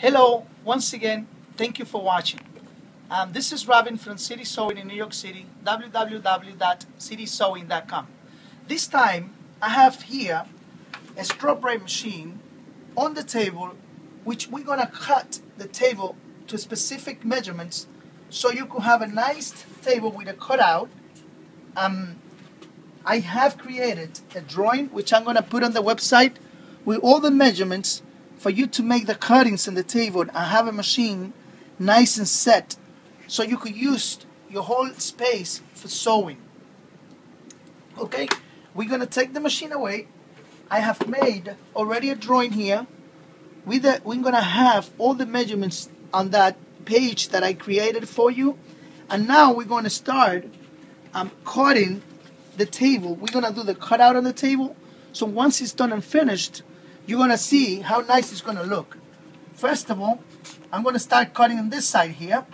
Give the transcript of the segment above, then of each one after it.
Hello, once again, thank you for watching. This is Robin from City Sewing in New York City, www.citysewing.com. This time, I have here a straw braid machine on the table, which we're going to cut the table to specific measurements so you could have a nice table with a cutout. I have created a drawing, which I'm going to put on the website with all the measurements for you to make the cuttings in the table and have a machine nice and set so you could use your whole space for sewing. Okay, we're going to take the machine away. I have made already a drawing here. We're going to have all the measurements on that page that I created for you. And now we're going to start cutting the table. We're going to do the cutout on the table. So once it's done and finished, you're going to see how nice it's going to look. First of all, I'm going to start cutting on this side here.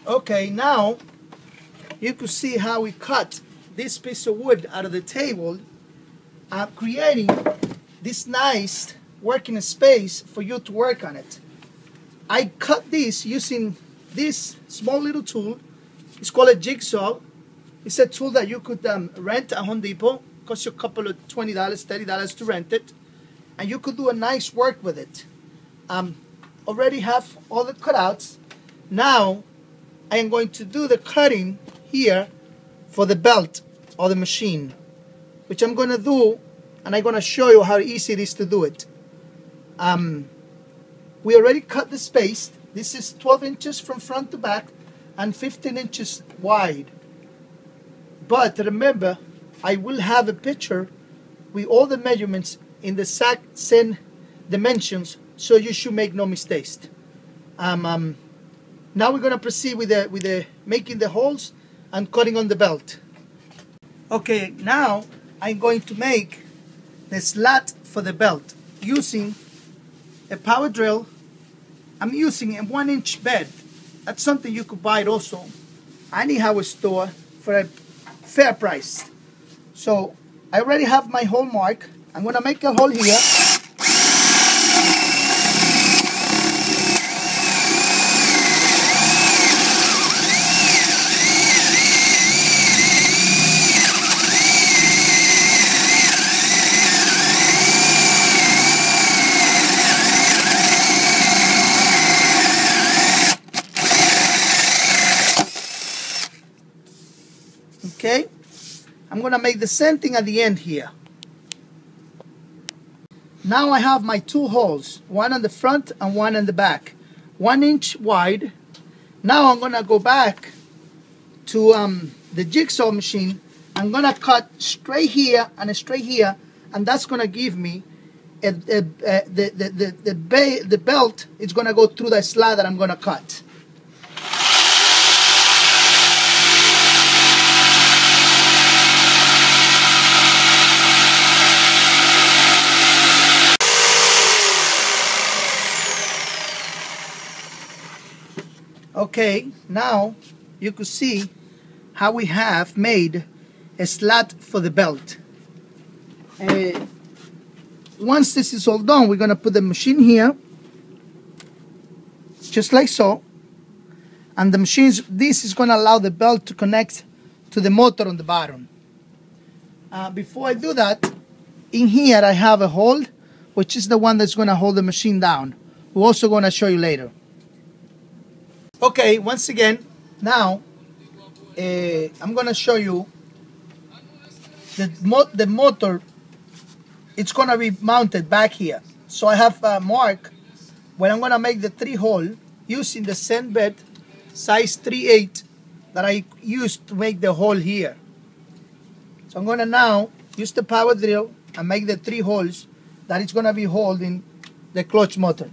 Okay, now you can see how we cut this piece of wood out of the table, creating this nice working space for you to work on it. I cut this using this small little tool. It's called a jigsaw. It's a tool that you could rent at Home Depot. Costs you a couple of $20, $30 to rent it. And you could do a nice work with it. Already have all the cutouts. Now I am going to do the cutting here for the belt or the machine, which I'm going to do, and I'm going to show you how easy it is to do it. We already cut the space. This is 12 inches from front to back and 15 inches wide. But remember, I will have a picture with all the measurements in the same dimensions, so you should make no mistakes. Now we're going to proceed with the making the holes and cutting on the belt. Okay, now I'm going to make the slat for the belt using a power drill. I'm using a 1-inch bed. That's something you could buy also anyhow a store for a fair price. So I already have my hole mark. I'm going to make a hole here. Okay, I'm going to make the same thing at the end here. Now I have my two holes, one on the front and one on the back, 1 inch wide. Now I'm going to go back to the jigsaw machine. I'm going to cut straight here and straight here, and that's going to give me the belt is going to go through the slat that I'm going to cut. Okay, now you can see how we have made a slat for the belt. Once this is all done, we're going to put the machine here, just like so. And this is going to allow the belt to connect to the motor on the bottom. Before I do that, in here I have a hole, which is the one that's going to hold the machine down. We're also going to show you later. Okay, once again, now I'm going to show you the motor it's gonna be mounted back here. So I have a mark where I'm gonna make the 3-hole using the sand bed size 3/8 that I used to make the hole here. So I'm gonna now use the power drill and make the 3 holes that is gonna be holding the clutch motor.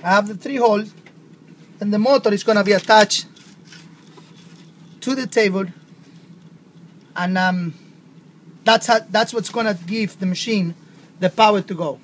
I have the 3 holes, and the motor is going to be attached to the table, and that's what's going to give the machine the power to go.